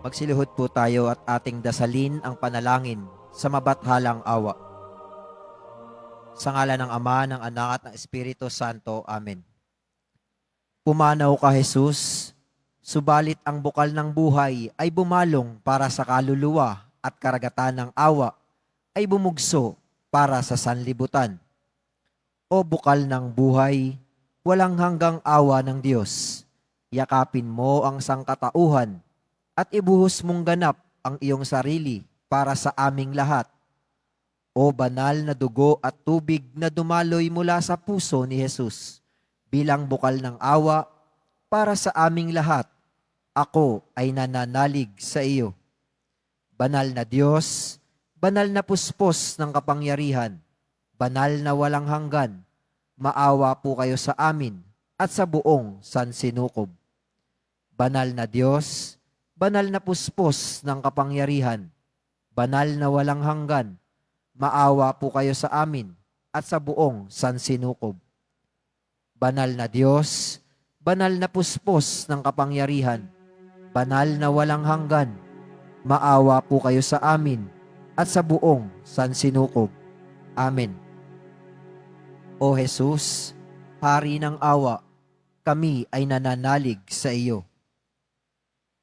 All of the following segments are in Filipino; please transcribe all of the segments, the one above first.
Magsilihod po tayo at ating dasalin ang panalangin sa mabathalang awa. Sa ngalan ng Ama, ng Anak at ng Espiritu Santo. Amen. Pumanaw ka, Jesus, subalit ang bukal ng buhay ay bumalong para sa kaluluwa at karagatan ng awa ay bumugso para sa sanlibutan. O bukal ng buhay, walang hanggang awa ng Diyos, yakapin mo ang sangkatauhan at ibuhos mong ganap ang iyong sarili para sa aming lahat. O banal na dugo at tubig na dumaloy mula sa puso ni Jesus, bilang bukal ng awa para sa aming lahat, ako ay nananalig sa iyo. Banal na Diyos, banal na puspos ng kapangyarihan, banal na walang hanggan, maawa po kayo sa amin at sa buong sansinukob. Banal na Diyos, banal na puspos ng kapangyarihan, banal na walang hanggan, maawa po kayo sa amin at sa buong sansinukob. Banal na Diyos, banal na puspos ng kapangyarihan, banal na walang hanggan, maawa po kayo sa amin at sa buong sansinukob. Amen. O Jesus, Hari ng awa, kami ay nananalig sa iyo.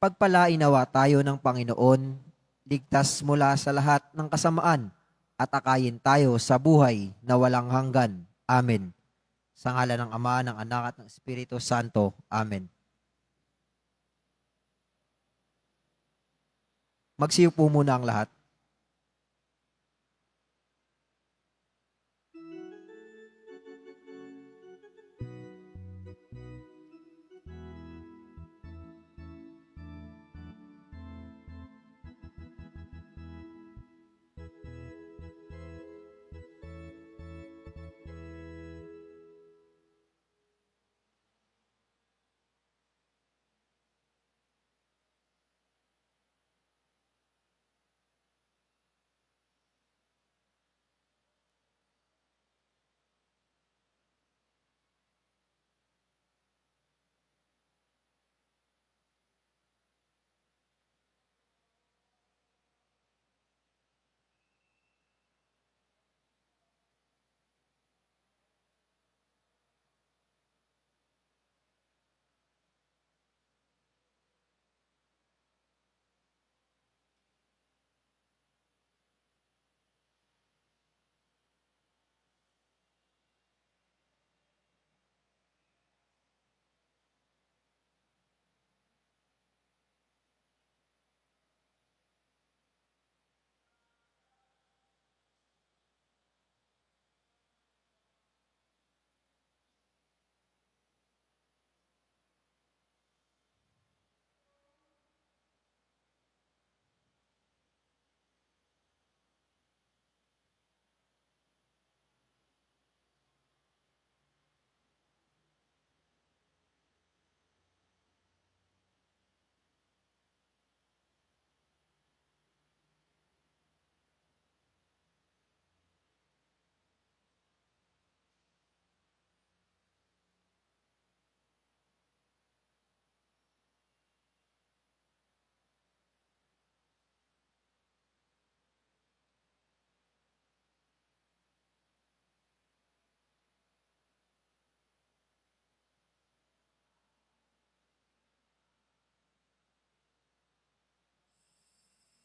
Pagpalainawa tayo ng Panginoon, ligtas mula sa lahat ng kasamaan, at akayin tayo sa buhay na walang hanggan. Amen. Sa ngalan ng Ama, ng Anak at ng Espiritu Santo. Amen. Magsiupo muna ang lahat.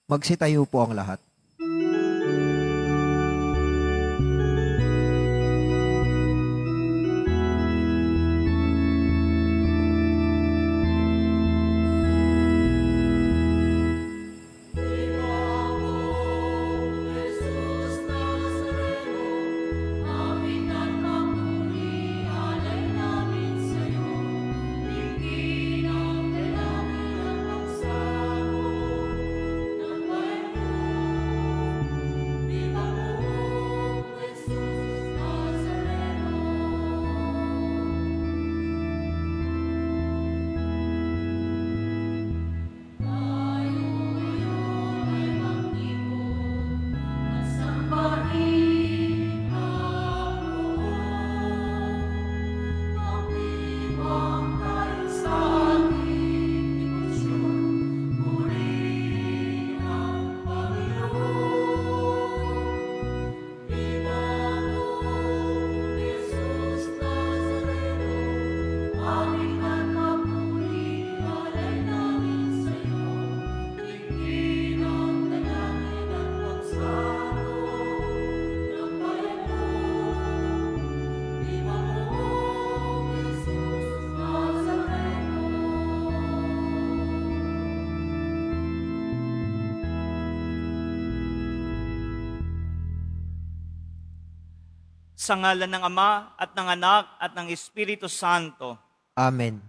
Magsitayo po ang lahat. Sa ngalan ng Ama at ng Anak at ng Espiritu Santo. Amen.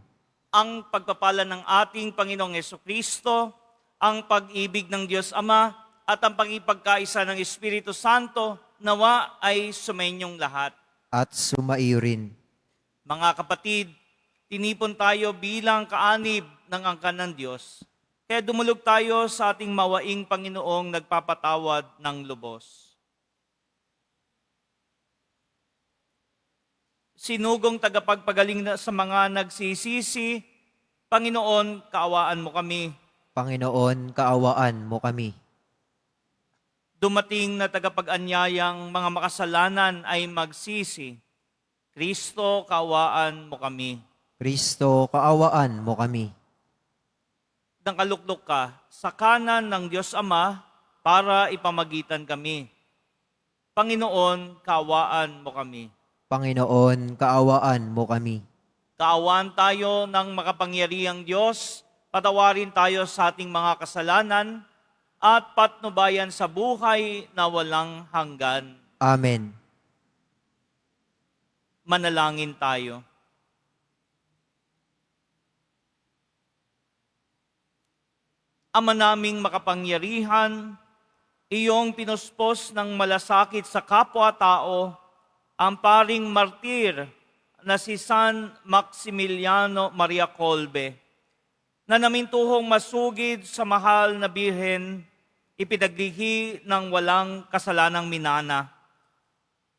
Ang pagpapala ng ating Panginoong Jesucristo, ang pag-ibig ng Diyos Ama, at ang pag-ipagkaisa ng Espiritu Santo, nawa ay sumayinyong lahat. At sumaiyo rin. Mga kapatid, tinipon tayo bilang kaanib ng angkan ng Diyos. Kaya dumulog tayo sa ating mawaing Panginoong nagpapatawad ng lubos. Sinugong tagapagpagaling na sa mga nagsisisi, Panginoon, kaawaan mo kami. Panginoon, kaawaan mo kami. Dumating na tagapag-anyayang mga makasalanan ay magsisi. Kristo, kaawaan mo kami. Kristo, kaawaan mo kami. Nang kaluklok ka sa kanan ng Diyos Ama para ipamagitan kami. Panginoon, kaawaan mo kami. Panginoon, kaawaan mo kami. Kaawaan tayo ng makapangyarihang Diyos, patawarin tayo sa ating mga kasalanan, at patnubayan sa buhay na walang hanggan. Amen. Manalangin tayo. Ama naming makapangyarihan, iyong pinuspos ng malasakit sa kapwa-tao, ang paring martir na si San Maximiliano Maria Kolbe, na namintuhong masugid sa mahal na Birhen, ipinaglihi ng walang kasalanang minana.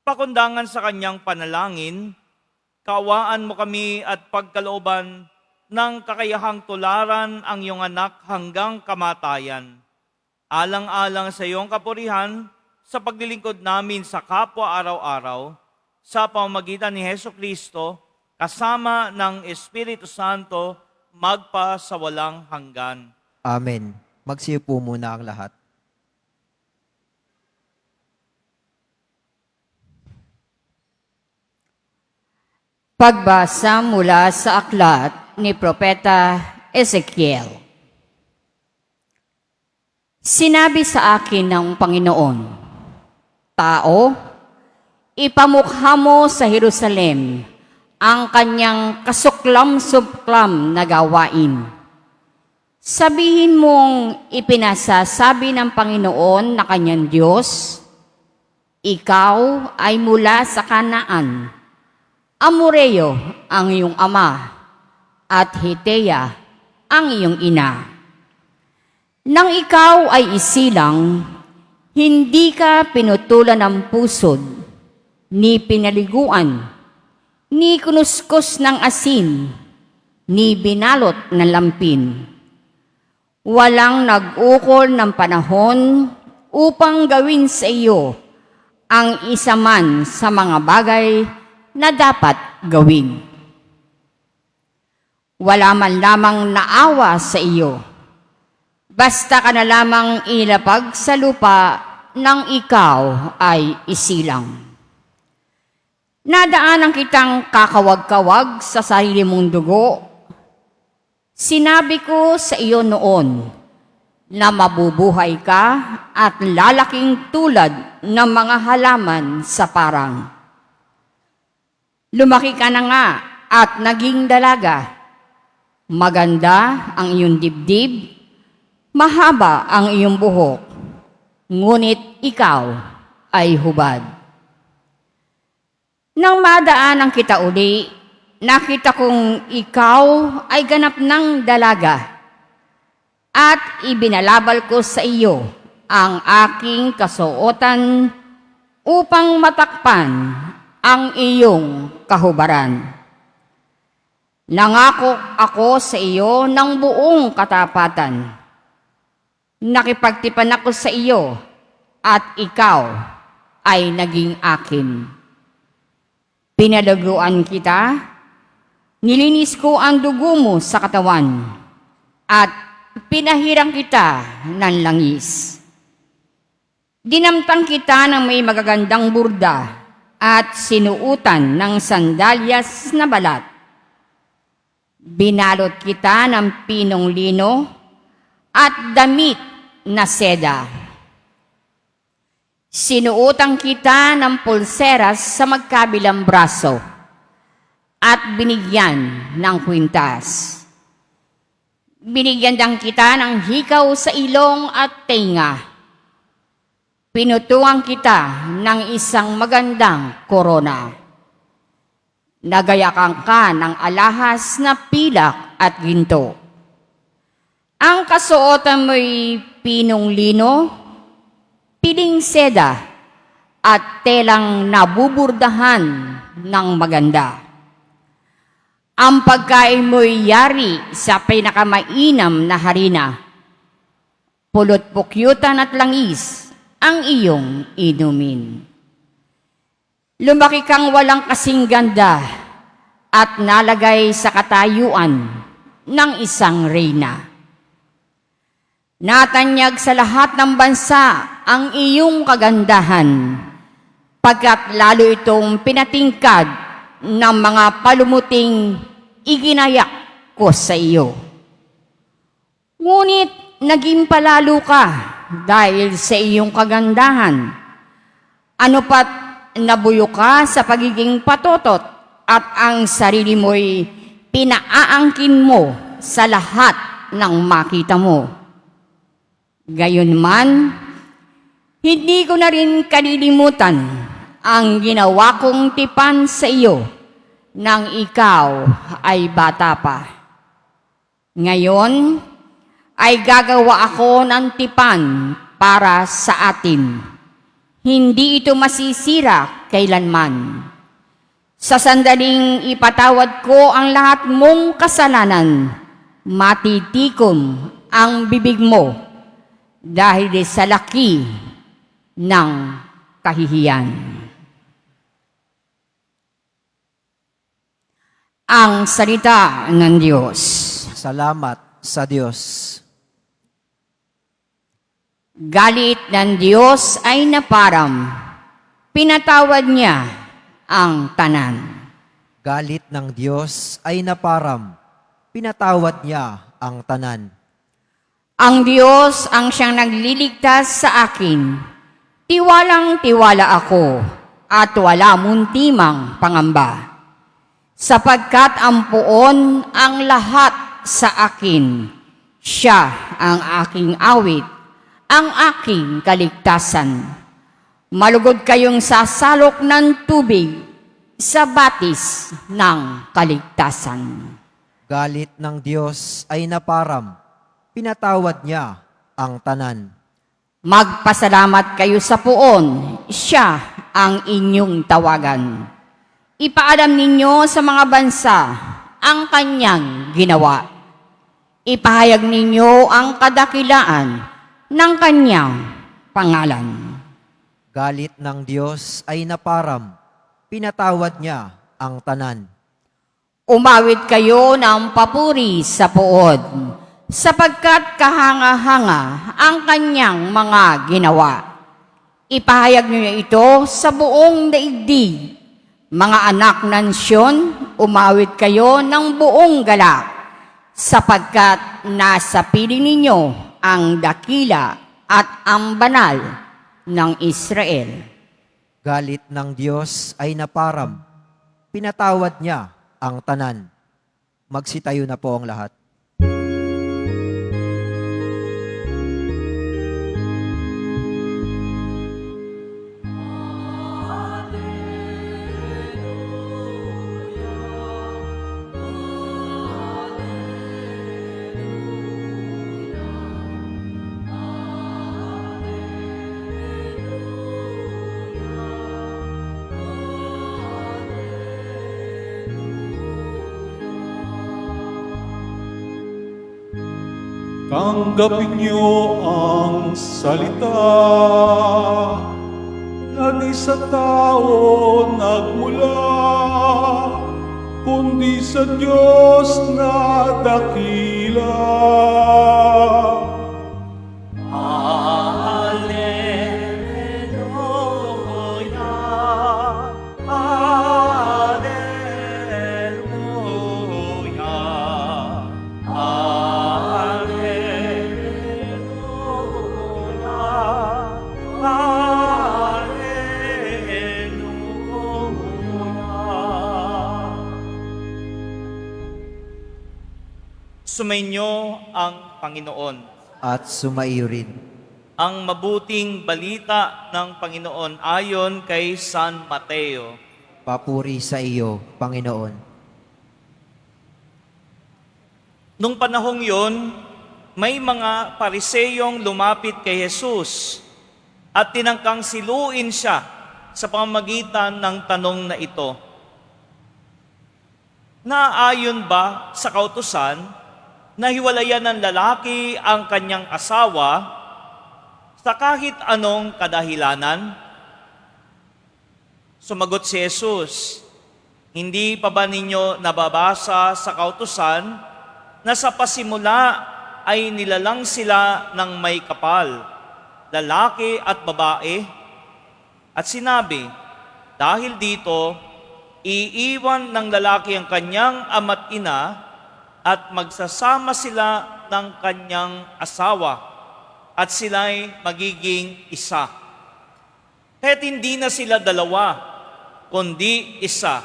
Pakundangan sa kanyang panalangin, kaawaan mo kami at pagkalooban ng kakayahang tularan ang iyong anak hanggang kamatayan. Alang-alang sa iyong kapurihan, sa paglilingkod namin sa kapwa araw-araw, sa pamamagitan ni Jesucristo, kasama ng Espiritu Santo, magpa sa walang hanggan. Amen. Magsiupo muna ang lahat. Pagbasa mula sa aklat ni Propeta Ezekiel. Sinabi sa akin ng Panginoon, Tao, ipamukha mo sa Jerusalem ang kanyang kasuklam-suklam na gawain. Sabihin mong ipinasasabi ng Panginoon na kanyang Diyos, Ikaw ay mula sa Kanaan, Amoreo ang iyong ama, at Hitea ang iyong ina. Nang ikaw ay isilang, hindi ka pinutulan ng pusod, ni pinaliguan, ni kunuskus ng asin, ni binalot ng lampin. Walang nag-ukol ng panahon upang gawin sa iyo ang isa man sa mga bagay na dapat gawin. Wala man lamang naawa sa iyo, basta ka na lamang inilapag sa lupa nang ikaw ay isilang. Nadaanan kitang kakawag-kawag sa sarili mong dugo. Sinabi ko sa iyo noon na mabubuhay ka at lalaking tulad ng mga halaman sa parang. Lumaki ka na nga at naging dalaga. Maganda ang iyong dibdib, mahaba ang iyong buhok, ngunit ikaw ay hubad. Nang madaanan kita uli, nakita kong ikaw ay ganap ng dalaga, at ibinalabal ko sa iyo ang aking kasuotan upang matakpan ang iyong kahubaran. Nangako ako sa iyo ng buong katapatan. Nakipagtipan ako sa iyo at ikaw ay naging akin. Pinalaguan kita, nilinis ko ang dugo mo sa katawan, at pinahirang kita ng langis. Dinamtang kita ng may magagandang burda at sinuutan ng sandalyas na balat. Binalot kita ng pinong lino at damit na seda. Sinuotang kita ng pulseras sa magkabilang braso at binigyan ng kwintas. Binigyan din kita ng hikaw sa ilong at tenga. Pinutuan kita ng isang magandang korona. Nagayakan ka ng alahas na pilak at ginto. Ang kasuotan mo'y pinong lino, piling seda, at telang nabuburdahan ng maganda. Ang pagkain mo'y yari sa pinakamainam na harina. Pulot pukyutan at langis ang iyong inumin. Lumaki kang walang kasing ganda at nalagay sa katayuan ng isang reyna. Natanyag sa lahat ng bansa ang iyong kagandahan, pagkat lalo itong pinatingkad ng mga palumuting iginayak ko sa iyo. Ngunit naging palalo ka dahil sa iyong kagandahan. Ano pat nabuyo ka sa pagiging patotot at ang sarili mo'y pinaaangkin mo sa lahat ng makita mo. Gayunman, hindi ko na rin kalilimutan ang ginawa kong tipan sa iyo nang ikaw ay bata pa. Ngayon ay gagawa ako ng tipan para sa atin. Hindi ito masisira kailanman. Sa sandaling ipatawad ko ang lahat mong kasalanan, matitikom ang bibig mo dahil sa laki ng kahihiyan. Ang salita ng Diyos. Salamat sa Diyos. Galit ng Diyos ay naparam, pinatawad niya ang tanan. Galit ng Diyos ay naparam, pinatawad niya ang tanan. Ang Diyos ang siyang nagliligtas sa akin. Tiwalang-tiwala ako at wala muntimang pangamba. Sapagkat ang puon ang lahat sa akin. Siya ang aking awit, ang aking kaligtasan. Malugod kayong sasalok ng tubig sa batis ng kaligtasan. Galit ng Diyos ay naparam, pinatawad niya ang tanan. Magpasalamat kayo sa puon, siya ang inyong tawagan. Ipaalam ninyo sa mga bansa ang kanyang ginawa. Ipahayag ninyo ang kadakilaan ng kanyang pangalan. Galit ng Diyos ay naparam, pinatawad niya ang tanan. Umawit kayo ng papuri sa puod, sapagkat kahanga-hanga ang kanyang mga ginawa. Ipahayag niyo ito sa buong daigdig. Mga anak ng Siyon, umawit kayo ng buong galak, sapagkat nasa piling ninyo ang dakila at ang banal ng Israel. Galit ng Diyos ay naparam, pinatawad niya ang tanan. Magsitayo na po ang lahat. Tanggapin niyo ang salita na di sa tao nagmula, kundi sa Diyos na dakila. Sumainyo ang Panginoon. At sumaiyo rin. Ang mabuting balita ng Panginoon ayon kay San Mateo. Papuri sa iyo, Panginoon. Nung panahong yon, may mga pariseyong lumapit kay Jesus at tinangkang siluin siya sa pamamagitan ng tanong na ito. Naayon ba sa kautusan na hiwalayan ng lalaki ang kanyang asawa sa kahit anong kadahilanan? Sumagot si Jesus, hindi pa ba ninyo nababasa sa kautusan na sa pasimula ay nilalang sila ng may kapal, lalaki at babae? At sinabi, dahil dito, iiwan ng lalaki ang kanyang ama't ina at magsasama sila ng kanyang asawa at sila'y magiging isa. Kaya't hindi na sila dalawa, kundi isa.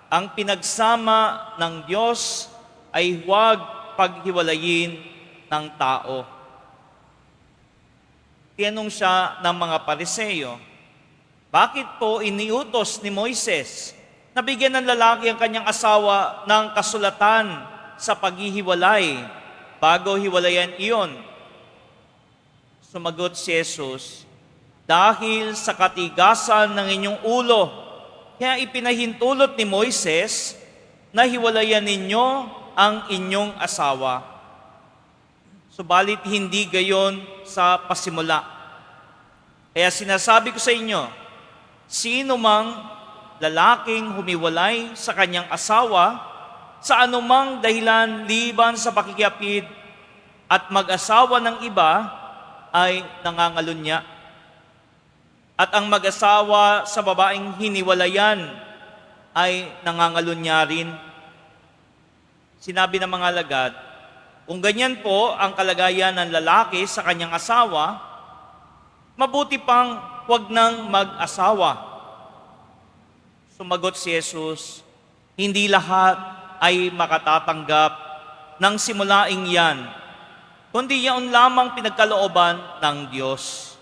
Ang pinagsama ng Diyos ay huwag paghiwalayin ng tao. Tinanong siya ng mga Pariseyo, bakit po iniutos ni Moises na bigyan ng lalaki ang kanyang asawa ng kasulatan sa paghihiwalay bago hiwalayan iyon? Sumagot si Jesus, dahil sa katigasan ng inyong ulo, kaya ipinahintulot ni Moises na hiwalayan ninyo ang inyong asawa. Subalit hindi gayon sa pasimula. Kaya sinasabi ko sa inyo, sino mang lalaking humiwalay sa kanyang asawa sa anumang dahilan liban sa pakikiapid at mag-asawa ng iba ay nangangalunya. At ang mag-asawa sa babaeng hiniwalayan ay nangangalunya rin. Sinabi ng mga alagad, kung ganyan po ang kalagayan ng lalaki sa kanyang asawa, mabuti pang huwag nang mag-asawa. Sumagot si Jesus, hindi lahat ay makatatanggap ng simulaing yan, kundi yaon lamang pinagkalooban ng Diyos.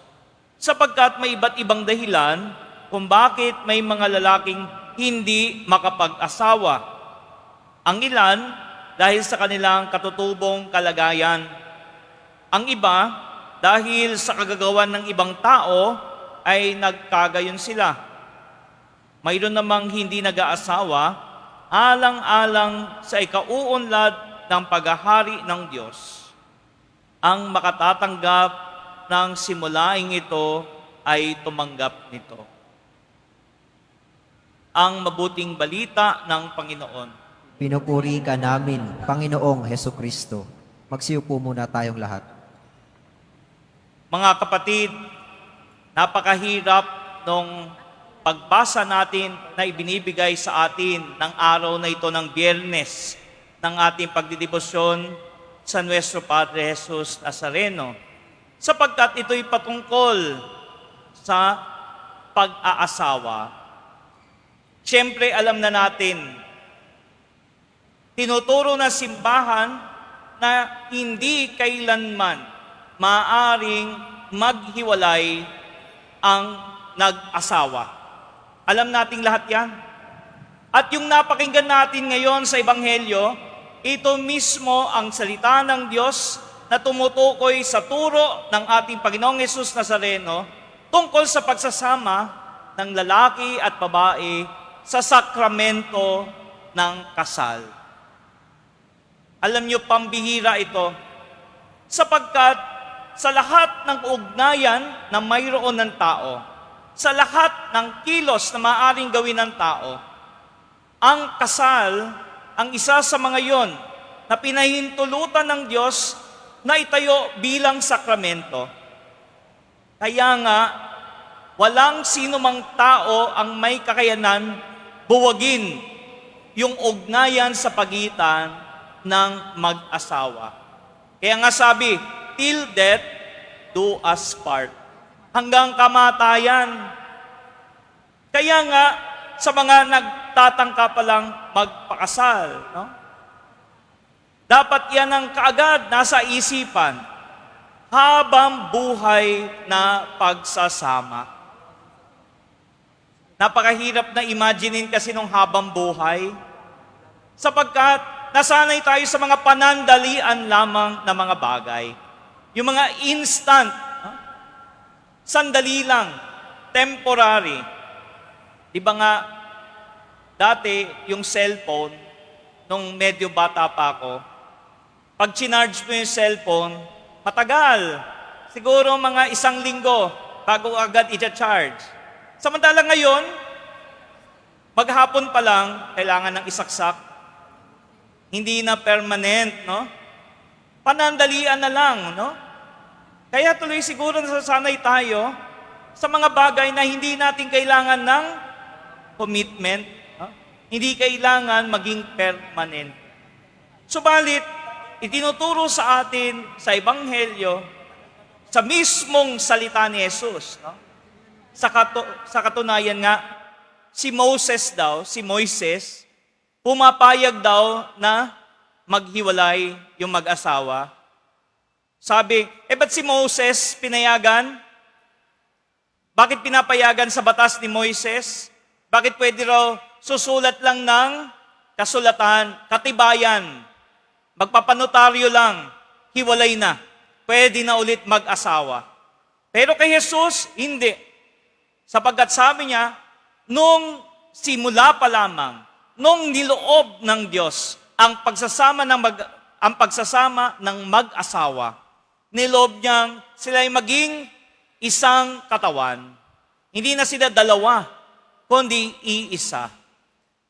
Sapagkat may iba't ibang dahilan kung bakit may mga lalaking hindi makapag-asawa. Ang ilan, dahil sa kanilang katutubong kalagayan. Ang iba, dahil sa kagagawan ng ibang tao, ay nagkagayon sila. Mayroon namang hindi nag-aasawa, alang-alang sa ikauunlad ng paghahari ng Diyos. Ang makatatanggap ng simulaing ito ay tumanggap nito. Ang mabuting balita ng Panginoon. Pinupuri ka namin, Panginoong Heso Kristo. Magsiupo muna tayong lahat. Mga kapatid, napakahirap nung pagbasa natin na ibinibigay sa atin ng araw na ito ng Biyernes ng ating pagdidebosyon sa Nuestro Padre Jesus Nazareno, sapagkat ito'y patungkol sa pag-aasawa. Siyempre, alam na natin, tinuturo na simbahan na hindi kailanman maaring maghiwalay ang nag-asawa. Alam nating lahat yan. At yung napakinggan natin ngayon sa Ebanghelyo, ito mismo ang salita ng Diyos na tumutukoy sa turo ng ating Panginoong Hesus Nazareno tungkol sa pagsasama ng lalaki at babae sa sakramento ng kasal. Alam niyo, pambihira ito, sapagkat sa lahat ng ugnayan na mayroon ng tao, sa lahat ng kilos na maaaring gawin ng tao, ang kasal ang isa sa mga yon na pinahintulutan ng Diyos na itayo bilang sakramento. Kaya nga, walang sino mang tao ang may kakayanan buwagin yung ugnayan sa pagitan ng mag-asawa. Kaya nga sabi, till death do us part. Hanggang kamatayan. Kaya nga, sa mga nagtatangka pa lang magpakasal, no? Dapat yan ang kaagad nasa isipan habang buhay na pagsasama. Napakahirap na imaginein kasi nung habang buhay sapagkat nasanay tayo sa mga panandalian lamang na mga bagay. Yung mga instant, sandali lang, temporary. Di ba nga, dati yung cellphone, nung medyo bata pa ako, pag chinarge mo yung cellphone, matagal. Siguro mga 1 linggo bago agad i-charge. Samantala ngayon, maghapon pa lang, kailangan ng isaksak. Hindi na permanent, no? Panandalian na lang, no? Kaya tuloy siguro nasasanay tayo sa mga bagay na hindi natin kailangan ng commitment, no? Hindi kailangan maging permanent. Subalit, itinuturo sa atin sa Ebanghelyo, sa mismong salita ni Jesus, no? Sa katunayan nga, si Moises, pumapayag daw na maghiwalay yung mag-asawa. Sabi, ba't si Moses pinayagan? Bakit pinapayagan sa batas ni Moises? Bakit pwede raw susulat lang ng kasulatan, katibayan, magpapanotaryo lang, hiwalay na, pwede na ulit mag-asawa. Pero kay Jesus, hindi. Sapagkat sabi niya, nung simula pa lamang, nung niloob ng Diyos ang pagsasama ng mag-asawa, niloob niyang sila ay maging isang katawan. Hindi na sila dalawa, kundi iisa.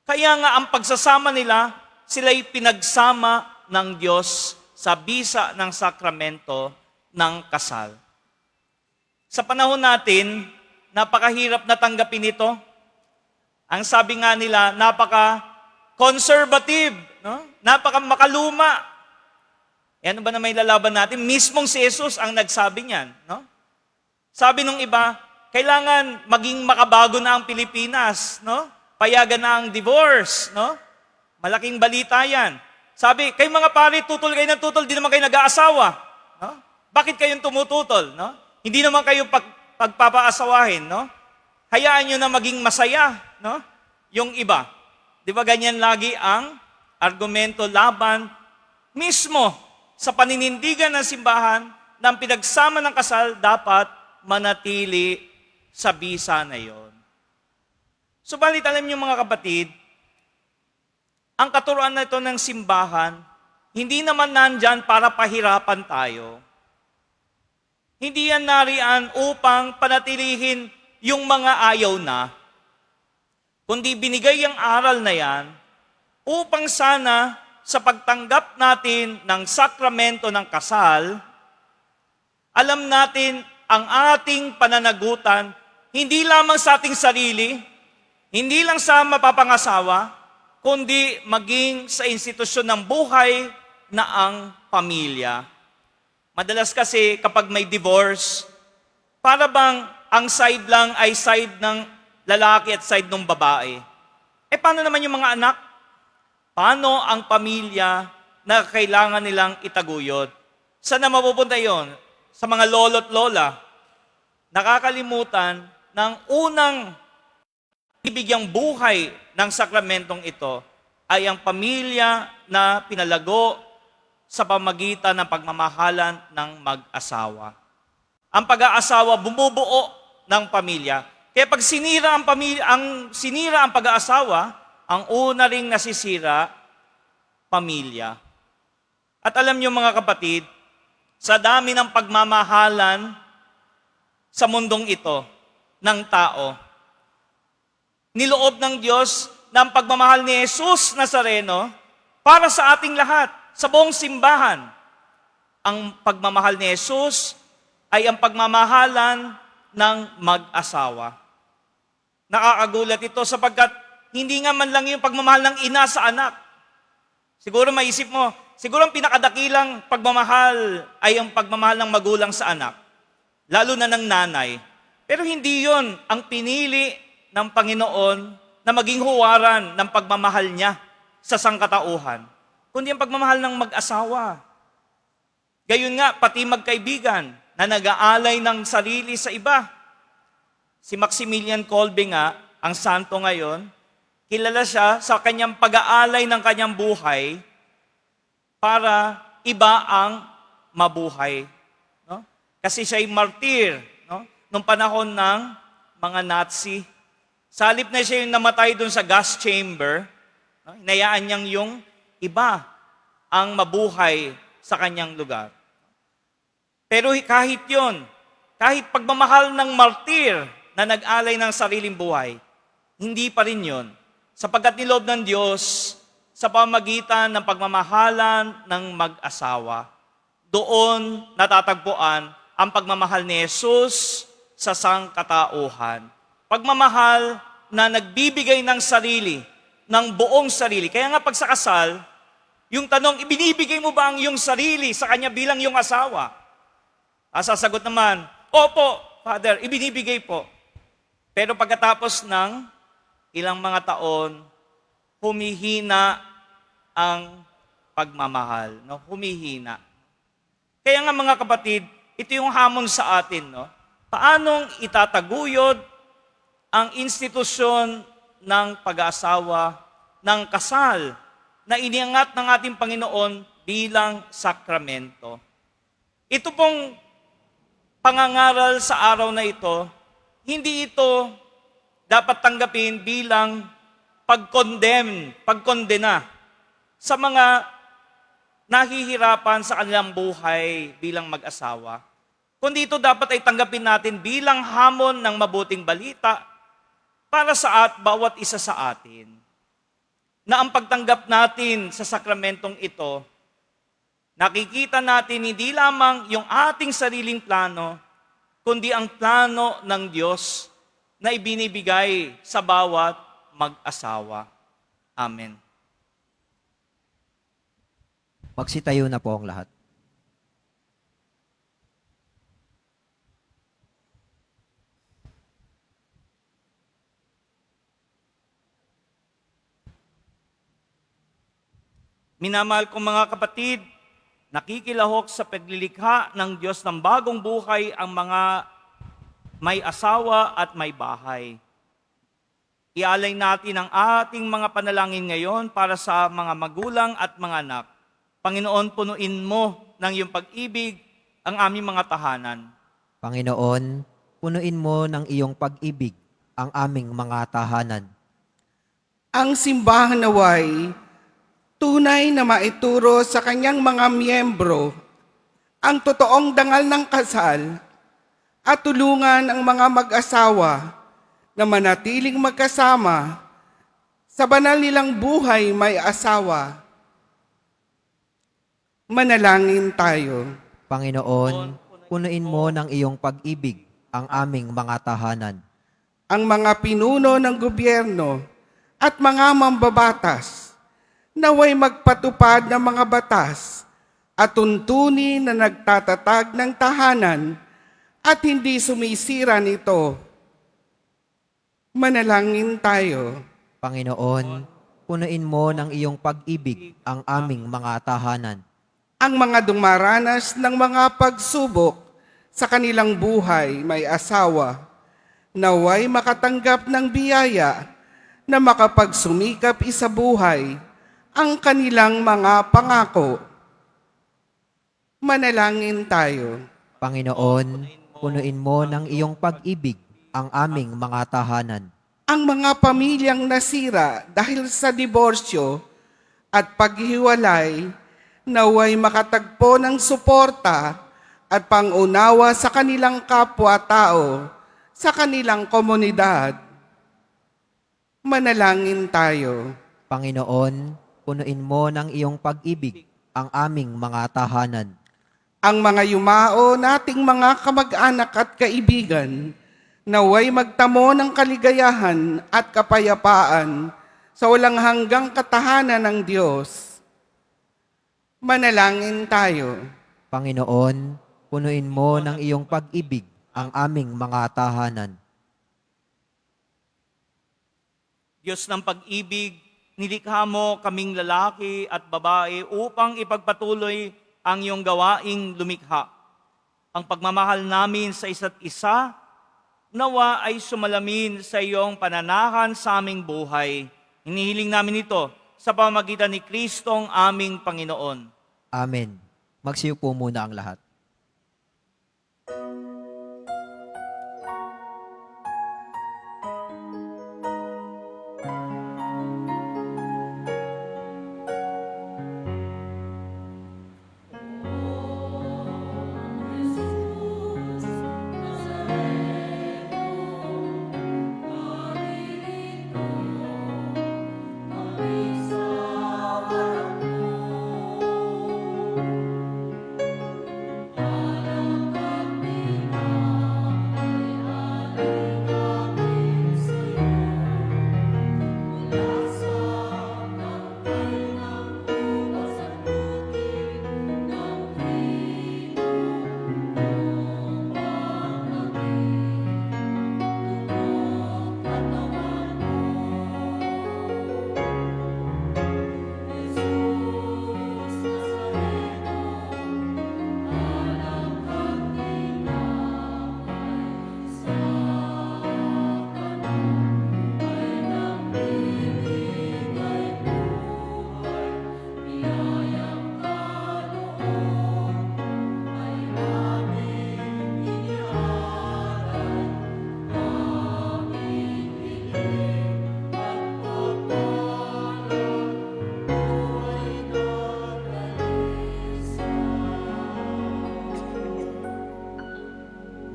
Kaya nga ang pagsasama nila, sila ay pinagsama ng Diyos sa bisa ng sakramento ng kasal. Sa panahon natin, napakahirap na tanggapin ito. Ang sabi nga nila, napaka-conservative, no? Napaka-makaluma. Ano ba na may lalaban natin? Mismong si Jesus ang nagsabi niyan, no? Sabi nung iba, kailangan maging makabago na ang Pilipinas, no? Payagan na ang divorce, no? Malaking balita yan. Sabi, kayo mga pari, tutol kayo ng tutol, di naman kayo nag-aasawa. No? Bakit kayong tumututol, no? Hindi naman kayo pagpapaasawahin, no? Hayaan nyo na maging masaya, no? Yung iba. Di ba ganyan lagi ang argumento laban mismo sa paninindigan ng simbahan na ang pinagsama ng kasal dapat manatili sa bisa na yon. Subalit alam niyo mga kapatid, ang katuruan na ito ng simbahan, hindi naman nandyan para pahirapan tayo. Hindi yan nariyan upang panatilihin yung mga ayaw na, kundi binigay ang aral na yan upang sana sa pagtanggap natin ng sakramento ng kasal, alam natin ang ating pananagutan, hindi lamang sa ating sarili, hindi lang sa mapapangasawa, kundi maging sa institusyon ng buhay na ang pamilya. Madalas kasi kapag may divorce, para bang ang side lang ay side ng lalaki at side ng babae. Paano naman yung mga anak? Paano ang pamilya na kailangan nilang itaguyod? Saan na mapupunta yon? Sa mga lolo't lola. Nakakalimutan ng unang ibigyang buhay ng sakramentong ito ay ang pamilya na pinalago sa pamagitan ng pagmamahalan ng mag-asawa. Ang pag-aasawa bumubuo ng pamilya. Kaya pag sinira ang pag-aasawa, ang una ring nasisira, pamilya. At alam niyo mga kapatid, sa dami ng pagmamahalan sa mundong ito ng tao, niloob ng Diyos na ang pagmamahal ni Jesus Nazareno para sa ating lahat, sa buong simbahan. Ang pagmamahal ni Jesus ay ang pagmamahalan ng mag-asawa. Nakakagulat ito sapagkat hindi nga man lang yung pagmamahal ng ina sa anak. Siguro maisip mo, siguro ang pinakadakilang pagmamahal ay ang pagmamahal ng magulang sa anak, lalo na ng nanay. Pero hindi yon ang pinili ng Panginoon na maging huwaran ng pagmamahal niya sa sangkatauhan. kundi ang pagmamahal ng mag-asawa. Gayon nga, pati magkaibigan na nag-aalay ng sarili sa iba. Si Maximilian Kolbe nga, ang santo ngayon, kilala siya sa kanyang pag-aalay ng kanyang buhay para iba ang mabuhay. No? Kasi siya'y martir, no? Nung panahon ng mga Nazi. Sa halip na siya yung namatay doon sa gas chamber, no? Hinayaan niyang yung iba ang mabuhay sa kanyang lugar. Pero kahit yon, kahit pagmamahal ng martir na nag-alay ng sariling buhay, hindi pa rin yon. Sapagkat niloob ng Diyos sa pamagitan ng pagmamahalan ng mag-asawa, doon natatagpuan ang pagmamahal ni Jesus sa sangkatauhan. Pagmamahal na nagbibigay ng sarili, ng buong sarili. Kaya nga pag sa kasal, yung tanong, ibinibigay mo ba ang iyong sarili sa kanya bilang iyong asawa? Sasagot naman, opo, Father, ibinibigay po. Pero pagkatapos ng ilang mga taon, humihina ang pagmamahal. No? Humihina. Kaya nga mga kapatid, ito yung hamon sa atin. No? Paanong itataguyod ang institusyon ng pag-aasawa, ng kasal, na iniangat ng ating Panginoon bilang sakramento? Ito pong pangangaral sa araw na ito, hindi ito dapat tanggapin bilang pagkondena sa mga nahihirapan sa kanilang buhay bilang mag-asawa. Kundi ito dapat ay tanggapin natin bilang hamon ng mabuting balita para sa bawat isa sa atin. Na ang pagtanggap natin sa sakramentong ito, nakikita natin hindi lamang yung ating sariling plano, kundi ang plano ng Diyos na ibinibigay sa bawat mag-asawa. Amen. Magsitayo na po ang lahat. Minamahal kong mga kapatid, nakikilahok sa paglilikha ng Diyos ng bagong buhay ang mga may asawa at may bahay. Ialay natin ang ating mga panalangin ngayon para sa mga magulang at mga anak. Panginoon, punuin mo ng iyong pag-ibig ang aming mga tahanan. Panginoon, punuin mo ng iyong pag-ibig ang aming mga tahanan. Ang simbahan naway tunay na maituro sa kanyang mga miyembro ang totoong dangal ng kasal at tulungan ang mga mag-asawa na manatiling magkasama sa banal nilang buhay may asawa. Manalangin tayo. Panginoon, punuin mo ng iyong pag-ibig ang aming mga tahanan. Ang mga pinuno ng gobyerno at mga mambabatas naway magpatupad ng mga batas at tuntunin na nagtatatag ng tahanan at hindi sumisira nito. Manalangin tayo. Panginoon, punuin mo ng iyong pag-ibig ang aming mga tahanan. Ang mga dumaranas ng mga pagsubok sa kanilang buhay may asawa, naway makatanggap ng biyaya na makapagsumikap isa buhay ang kanilang mga pangako. Manalangin tayo. Panginoon, punuin mo ng iyong pag-ibig ang aming mga tahanan. Ang mga pamilyang nasira dahil sa diborsyo at paghiwalay, naway makatagpo ng suporta at pangunawa sa kanilang kapwa-tao, sa kanilang komunidad. Manalangin tayo. Panginoon, punuin mo ng iyong pag-ibig ang aming mga tahanan. Ang mga yumao nating mga kamag-anak at kaibigan, naway magtamo ng kaligayahan at kapayapaan sa walang hanggang katahanan ng Diyos. Manalangin tayo. Panginoon, punuin mo ng iyong pag-ibig ang aming mga tahanan. Diyos ng pag-ibig, nilikha mo kaming lalaki at babae upang ipagpatuloy ang iyong gawaing lumikha. Ang pagmamahal namin sa isa't isa, nawa ay sumalamin sa iyong pananahan sa aming buhay. Hinihiling namin ito sa pamamagitan ni Kristong aming Panginoon. Amen. Magsiupo muna ang lahat.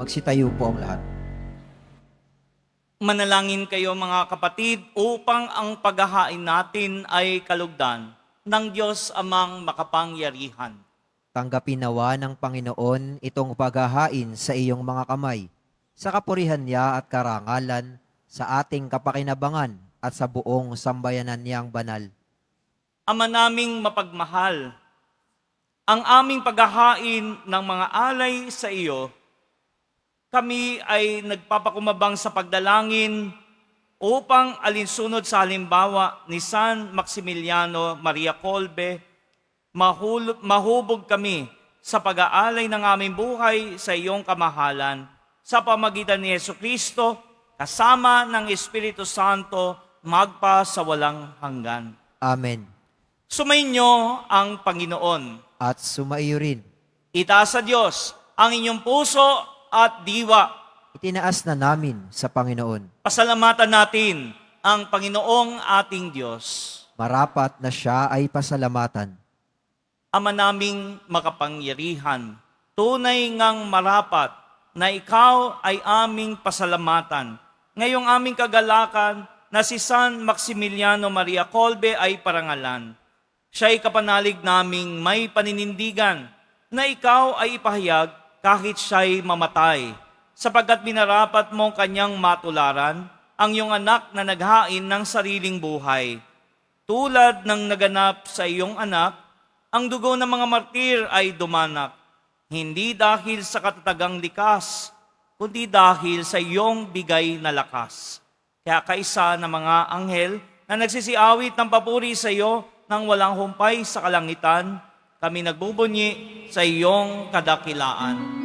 Magsitayo po ang lahat. Manalangin kayo mga kapatid upang ang paghahain natin ay kalugdan ng Diyos amang makapangyarihan. Tanggapin nawa ng Panginoon itong paghahain sa iyong mga kamay, sa kapurihan niya at karangalan, sa ating kapakinabangan at sa buong sambayanan niyang banal. Ama naming mapagmahal, ang aming paghahain ng mga alay sa iyo, kami ay nagpapakumabang sa pagdalangin upang alinsunod sa halimbawa ni San Maximiliano Maria Kolbe, mahubog kami sa pag-aalay ng aming buhay sa iyong kamahalan sa pamagitan ni Jesucristo kasama ng Espiritu Santo magpa sa walang hanggan. Amen. Sumainyo ang Panginoon. At sumaiyo rin. Itaas sa Diyos ang inyong puso at diwa. Itinaas na namin sa Panginoon. Pasalamatan natin ang Panginoong ating Diyos. Marapat na siya ay pasalamatan. Ama naming makapangyarihan, tunay ngang marapat na ikaw ay aming pasalamatan. Ngayong aming kagalakan na si San Maximiliano Maria Kolbe ay parangalan. Siya'y kapanalig naming may paninindigan na ikaw ay ipahayag kahit siya'y mamatay, sapagkat minarapat mong kanyang matularan ang iyong anak na naghain ng sariling buhay. Tulad ng naganap sa iyong anak, ang dugo ng mga martir ay dumanak, hindi dahil sa katatagang likas, kundi dahil sa iyong bigay na lakas. Kaya kaisa ng mga anghel na nagsisiawit ng papuri sa iyo nang walang humpay sa kalangitan, kami nagbubunyi sa iyong kadakilaan.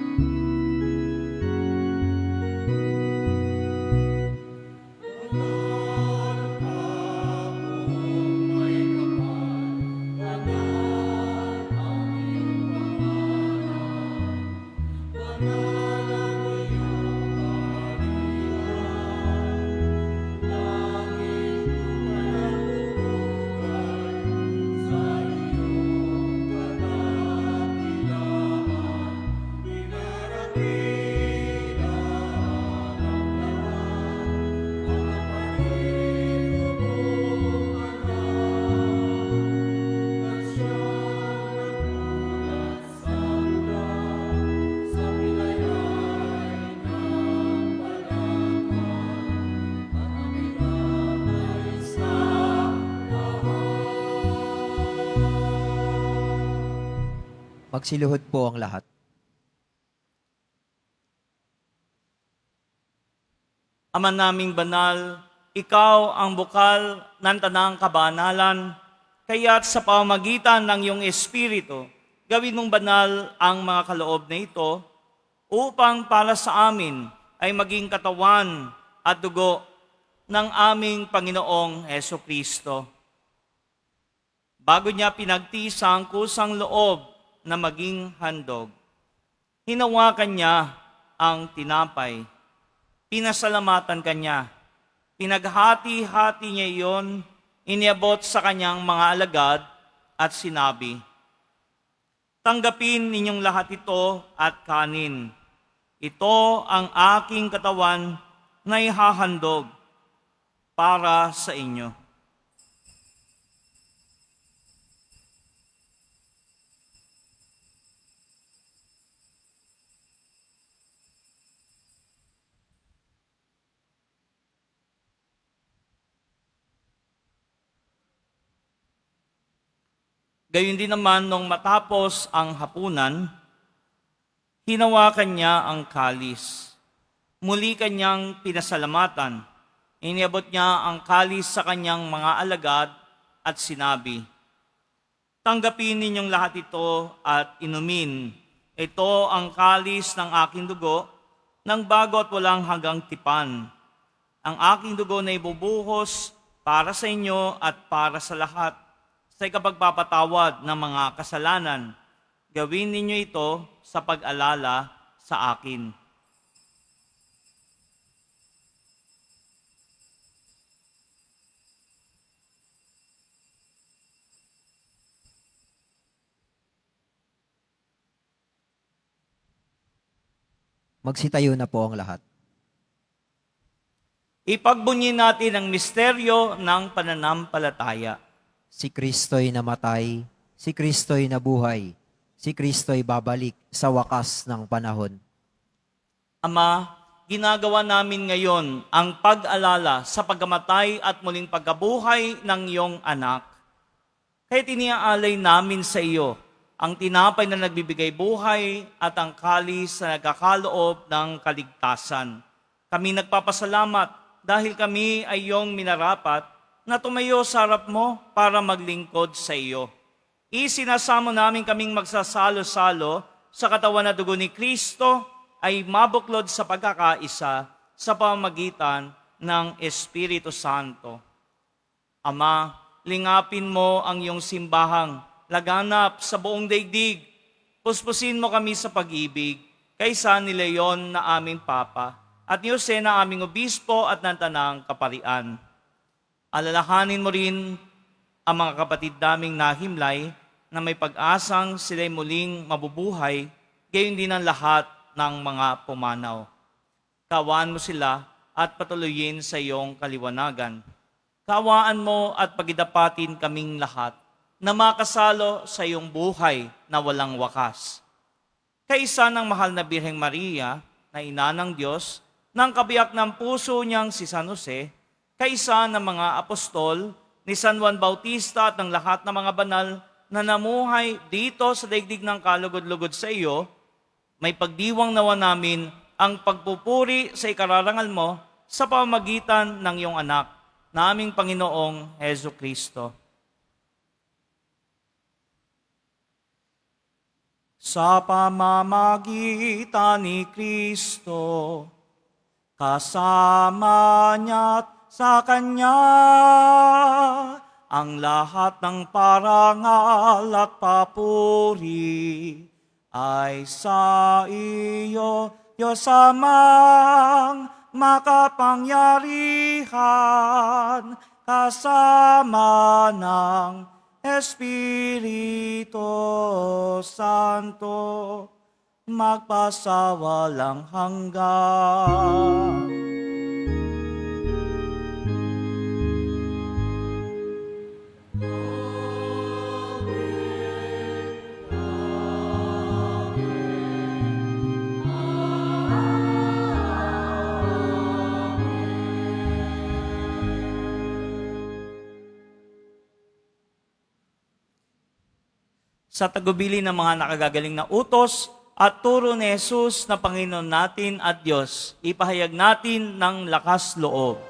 Magsiluhod po ang lahat. Ama naming banal, ikaw ang bukal ng tanang kabanalan, kaya't sa pamamagitan ng iyong Espiritu, gawin mong banal ang mga kaloob na ito upang para sa amin ay maging katawan at dugo ng aming Panginoong Heso Kristo. Bago niya pinagtiis ang kusang loob na maging handog, hinawakan niya ang tinapay, pinasalamatan kanya, pinaghati-hati niya iyon, iniabot sa kanyang mga alagad at sinabi, "Tanggapin ninyong lahat ito at kanin. Ito ang aking katawan na ihahandog para sa inyo." Gayun din naman nung matapos ang hapunan, hinawakan niya ang kalis. Muli kanyang pinasalamatan. Iniabot niya ang kalis sa kanyang mga alagad at sinabi, "Tanggapin ninyong lahat ito at inumin. Ito ang kalis ng aking dugo, ng bago at walang hanggang tipan. Ang aking dugo na ibubuhos para sa inyo at para sa lahat sa ikapagpapatawad ng mga kasalanan. Gawin ninyo ito sa pag-alala sa akin." Magsitayo na po ang lahat. Ipagbunyi natin ang misteryo ng pananampalataya. Si Kristo'y namatay, si Kristo'y nabuhay, si Kristo'y babalik sa wakas ng panahon. Ama, ginagawa namin ngayon ang pag-alala sa pagkamatay at muling pagkabuhay ng iyong anak. Kaya tiniaalay namin sa iyo ang tinapay na nagbibigay buhay at ang kalis na nagkakaloob ng kaligtasan. Kami nagpapasalamat dahil kami ay iyong minarapat na tumayo sa harap mo para maglingkod sa iyo. Isinasamo namin kaming magsasalo-salo sa katawan na dugo ni Kristo ay mabuklod sa pagkakaisa sa pamamagitan ng Espiritu Santo. Ama, lingapin mo ang iyong simbahang laganap sa buong daigdig. Puspusin mo kami sa pag-ibig kaysa ni Leon na aming Papa at ni Jose na aming Obispo at ng Tanang Kaparian. Alalahanin mo rin ang mga kapatid naming nahimlay na may pag-asang sila'y muling mabubuhay, gayon din ang lahat ng mga pumanaw. Kawaan mo sila at patuloyin sa iyong kaliwanagan. Kawaan mo at pagidapatin kaming lahat na makasalo sa iyong buhay na walang wakas. Kaisa ng mahal na Birheng Maria, na ina ng Diyos, ng kabiyak ng puso niyang si San Jose, kaisa ng mga apostol, ni San Juan Bautista at ng lahat ng mga banal na namuhay dito sa daigdig ng kalugod-lugod sa iyo, may pagdiwang nawa namin ang pagpupuri sa ikararangal mo sa pamamagitan ng iyong anak, naming Panginoong Heso Kristo. Sa pamamagitan ni Kristo, kasama niya't sa Kanya, ang lahat ng parangal at papuri ay sa iyo, Diyos Amang makapangyarihan, kasama ng Espiritu Santo, magpasawalang hanggan. Sa tagubili ng mga nakagagaling na utos at turo ni Jesus na Panginoon natin at Diyos, ipahayag natin ng lakas loob.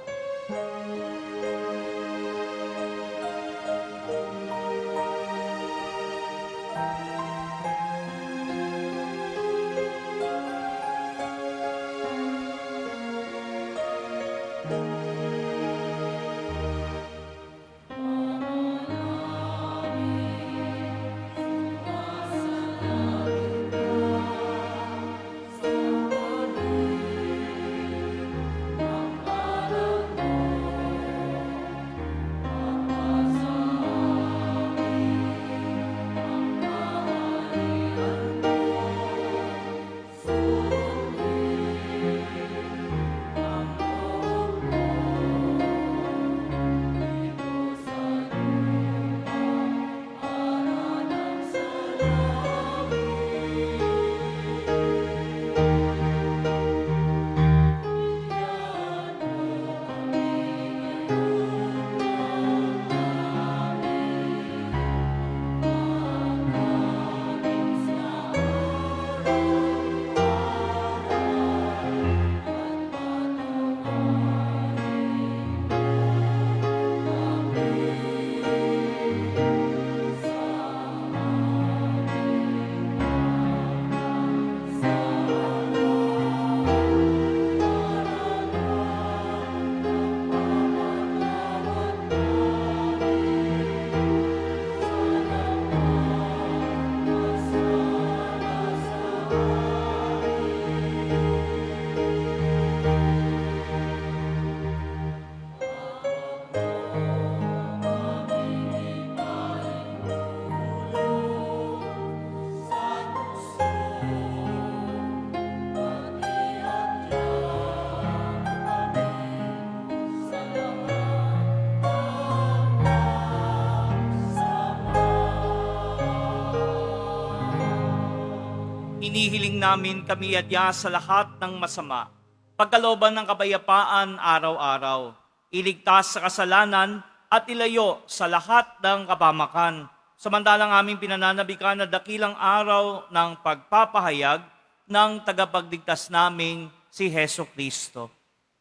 Inihiling namin kami adya sa lahat ng masama, pagkalooban ng kapayapaan araw-araw, iligtas sa kasalanan at ilayo sa lahat ng kapamakan, samantalang aming pinananabikan na dakilang araw ng pagpapahayag ng tagapagligtas naming si Heso Kristo.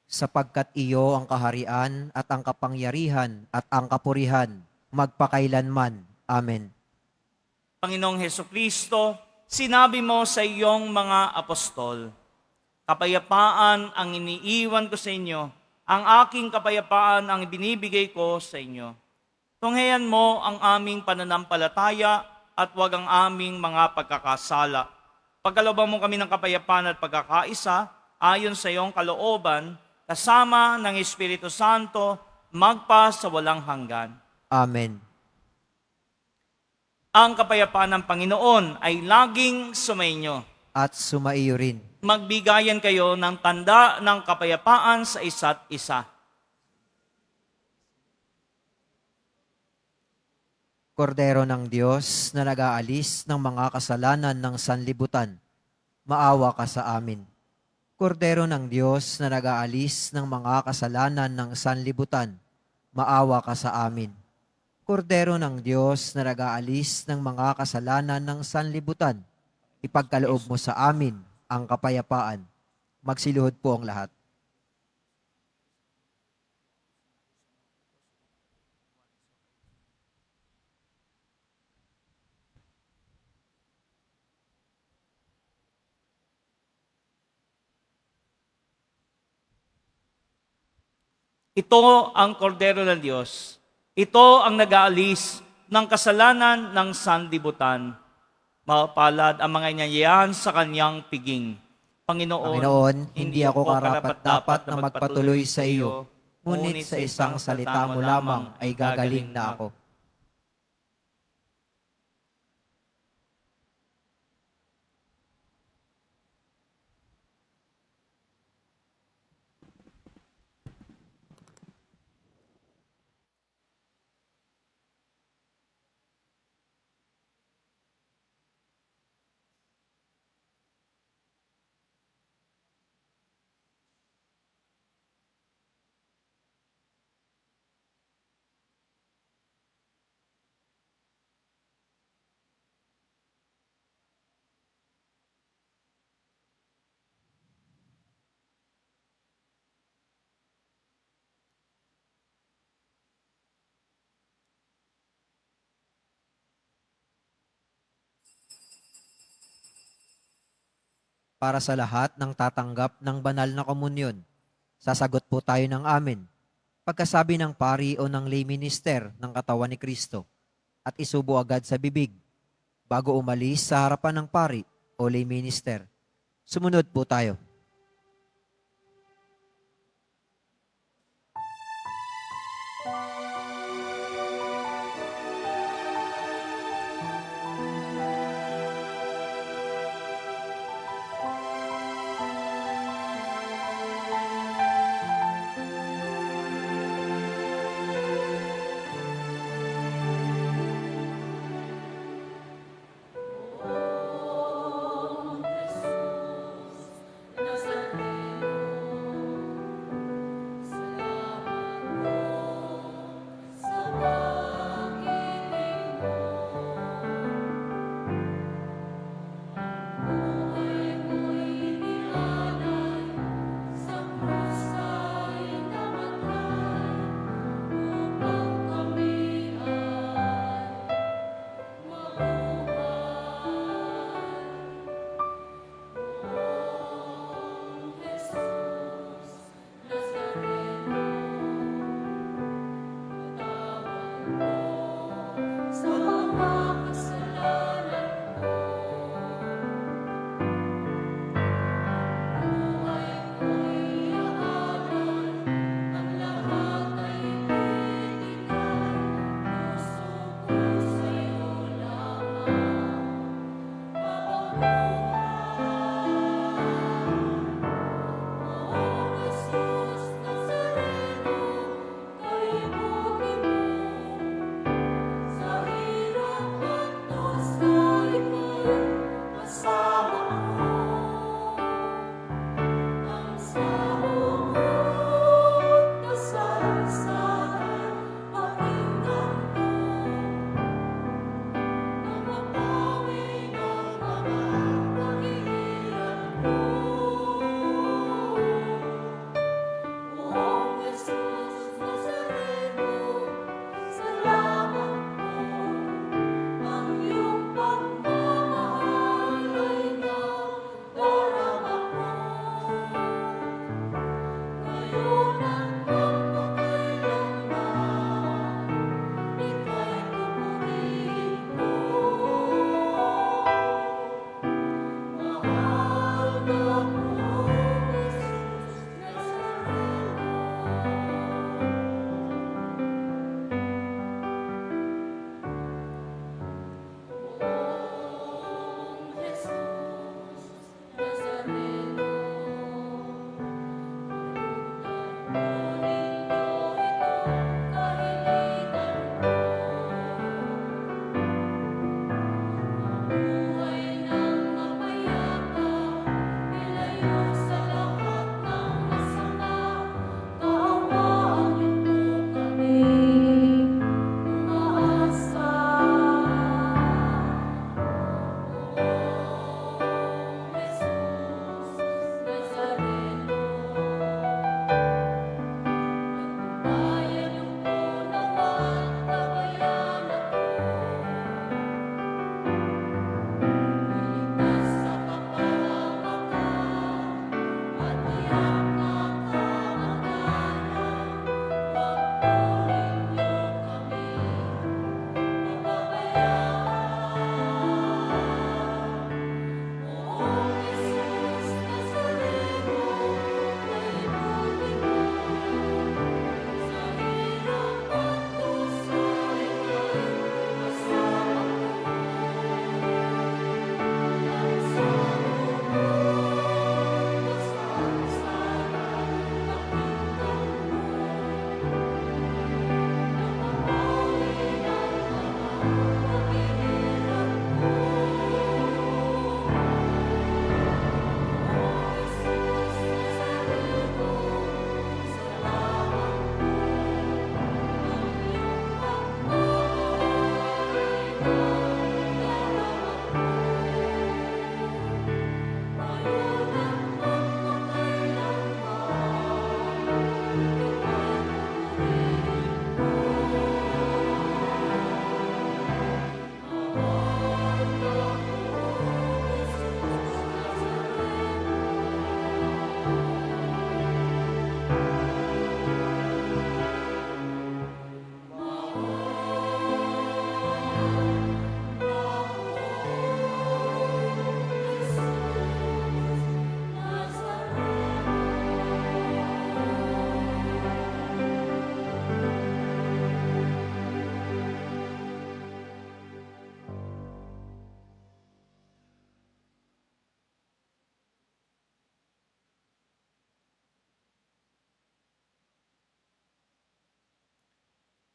Sapagkat iyo ang kaharian at ang kapangyarihan at ang kapurihan, magpakailanman. Amen. Panginoong Heso Kristo, sinabi mo sa iyong mga apostol, kapayapaan ang iniiwan ko sa inyo, ang aking kapayapaan ang binibigay ko sa inyo. Tunghayan mo ang aming pananampalataya at huwag ang aming mga pagkakasala. Pagkalooban mo kami ng kapayapaan at pagkakaisa, ayon sa iyong kalooban, kasama ng Espiritu Santo, magpa sa walang hanggan. Amen. Ang kapayapaan ng Panginoon ay laging sumainyo. At sumaiyo rin. Magbigayan kayo ng tanda ng kapayapaan sa isa't isa. Kordero ng Diyos na nag-aalis ng mga kasalanan ng sanlibutan, maawa ka sa amin. Kordero ng Diyos na nag-aalis ng mga kasalanan ng sanlibutan, maawa ka sa amin. Kordero ng Diyos na nag-aalis ng mga kasalanan ng sanlibutan, ipagkaloob mo sa amin ang kapayapaan. Magsiluhod po ang lahat. Ito ang kordero ng Diyos. Ito ang nag-aalis ng kasalanan ng sanlibutan. Mapalad ang mga inyayahan sa kanyang piging. Panginoon, hindi ako karapat-dapat na magpatuloy sa iyo, ngunit sa isang salita mo lamang ay gagaling na ako. para sa lahat ng tatanggap ng banal na komunyon. Sasagot po tayo ng amen. Pagkasabi ng pari o ng lay minister ng katawan ni Kristo at isubo agad sa bibig bago umalis sa harapan ng pari o lay minister. Sumunod po tayo.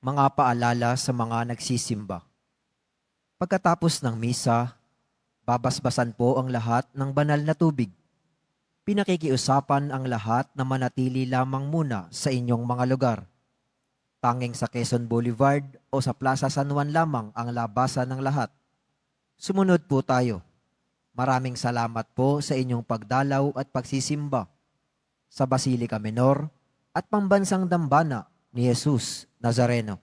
Mga paalala sa mga nagsisimba. Pagkatapos ng misa, babasbasan po ang lahat ng banal na tubig. Pinakikiusapan ang lahat na manatili lamang muna sa inyong mga lugar. Tanging sa Quezon Boulevard o sa Plaza San Juan lamang ang labasan ng lahat. Sumunod po tayo. Maraming salamat po sa inyong pagdalaw at pagsisimba sa Basilica Menor at Pambansang Dambana ni Jesus Nazareno.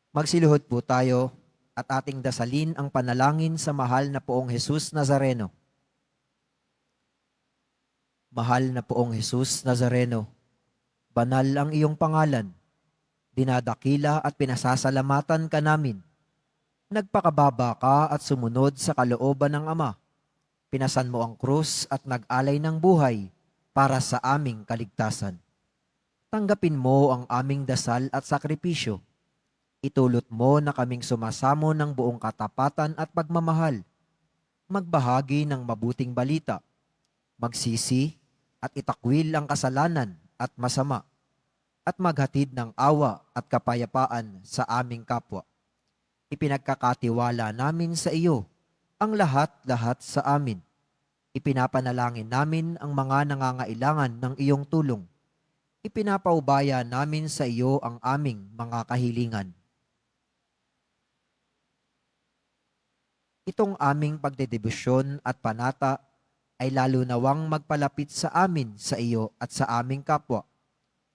Magsiluhod po tayo at ating dasalin ang panalangin sa mahal na Poong Jesus Nazareno. Mahal na Poong Jesus Nazareno, banal ang iyong pangalan, dinadakila at pinasasalamatan ka namin. Nagpakababa ka at sumunod sa kalooban ng Ama. Pinasan mo ang krus at nag-alay ng buhay para sa aming kaligtasan. Tanggapin mo ang aming dasal at sakripisyo. Itulot mo na kaming sumasamo ng buong katapatan at pagmamahal, magbahagi ng mabuting balita, magsisi at itakwil ang kasalanan at masama, at maghatid ng awa at kapayapaan sa aming kapwa. Ipinagkakatiwala namin sa iyo ang lahat-lahat sa amin. Ipinapanalangin namin ang mga nangangailangan ng iyong tulong. Ipinapaubaya namin sa iyo ang aming mga kahilingan. Itong aming pagdedebisyon at panata ay lalo nawang magpalapit sa amin sa iyo at sa aming kapwa,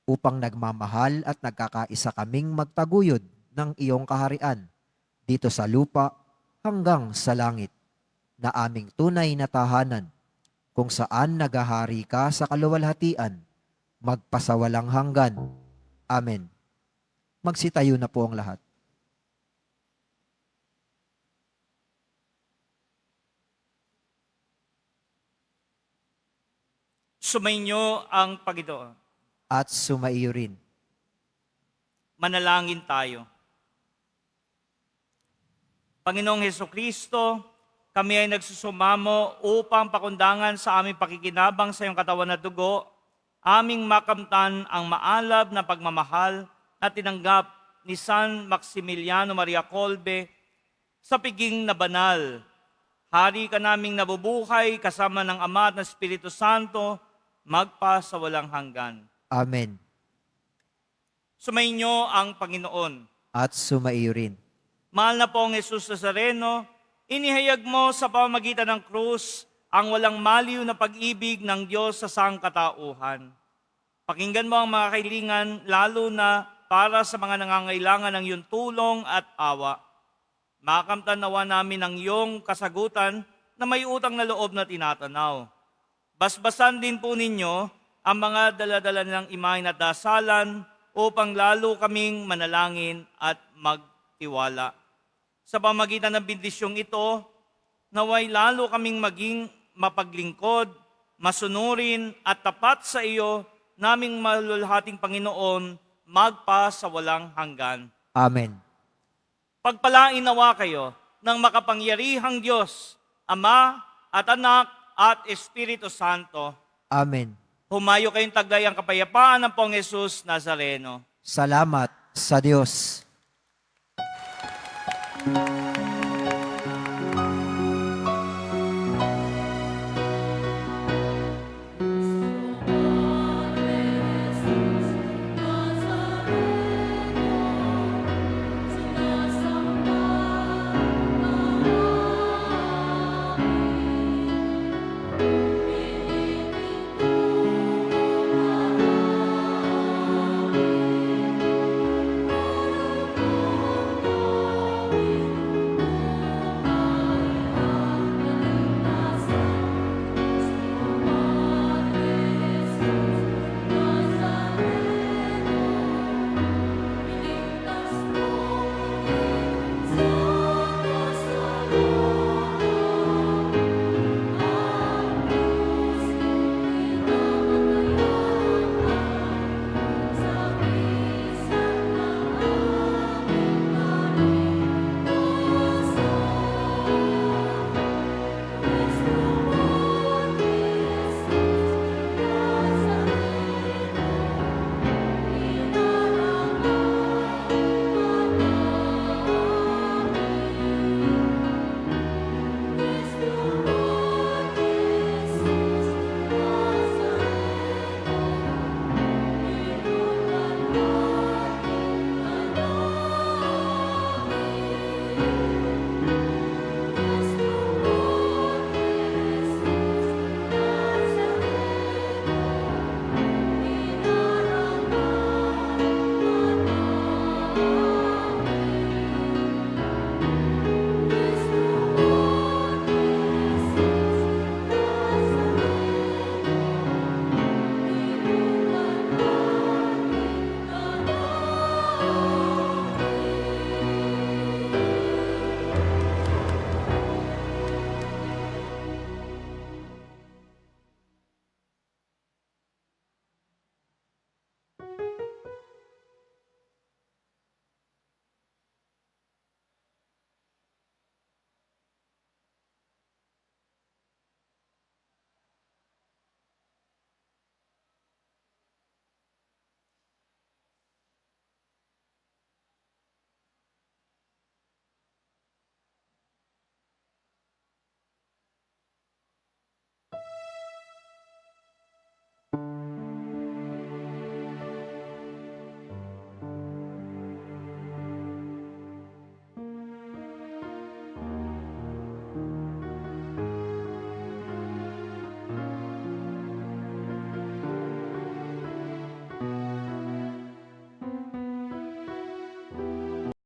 upang nagmamahal at nagkakaisa kaming magtaguyod ng iyong kaharian, dito sa lupa hanggang sa langit, na aming tunay na tahanan, kung saan nagahari ka sa kaluwalhatian, magpasawalang hanggan. Amen. Magsitayo na po ang lahat. Sumainyo ang Panginoon. At sumaiyo rin. Manalangin tayo. Panginoong Hesukristo, kami ay nagsusumamo upang pakundangan sa aming pakikinabang sa iyong katawan na dugo, aming makamtan ang maalab na pagmamahal na tinanggap ni San Maximiliano Maria Kolbe sa piging na banal. Hari ka naming nabubuhay kasama ng Ama at ng Espiritu Santo, magpa sa walang hanggan. Amen. Sumainyo ang Panginoon. At sumaiyo rin. Mahal na Poong Jesus Nazareno, inihayag mo sa pamamagitan ng krus ang walang maliw na pag-ibig ng Diyos sa sangkatauhan. Pakinggan mo ang mga kailangan, lalo na para sa mga nangangailangan ng iyong tulong at awa. Makamtan nawa namin ang iyong kasagutan na may utang na loob na tinatanaw. Basbasan din po ninyo ang mga daladala ng imahen at dasalan upang lalo kaming manalangin at magtiwala. Sa pamagitan ng bendisyong ito, naway lalo kaming maging mapaglingkod, masunurin at tapat sa iyo, naming malulhating Panginoon, magpa sa walang hanggan. Amen. Pagpalain nawa kayo ng makapangyarihang Diyos, Ama at Anak at Espiritu Santo. Amen. Humayo kayong taglay ang kapayapaan ng Poong Jesus Nazareno. Salamat sa Diyos.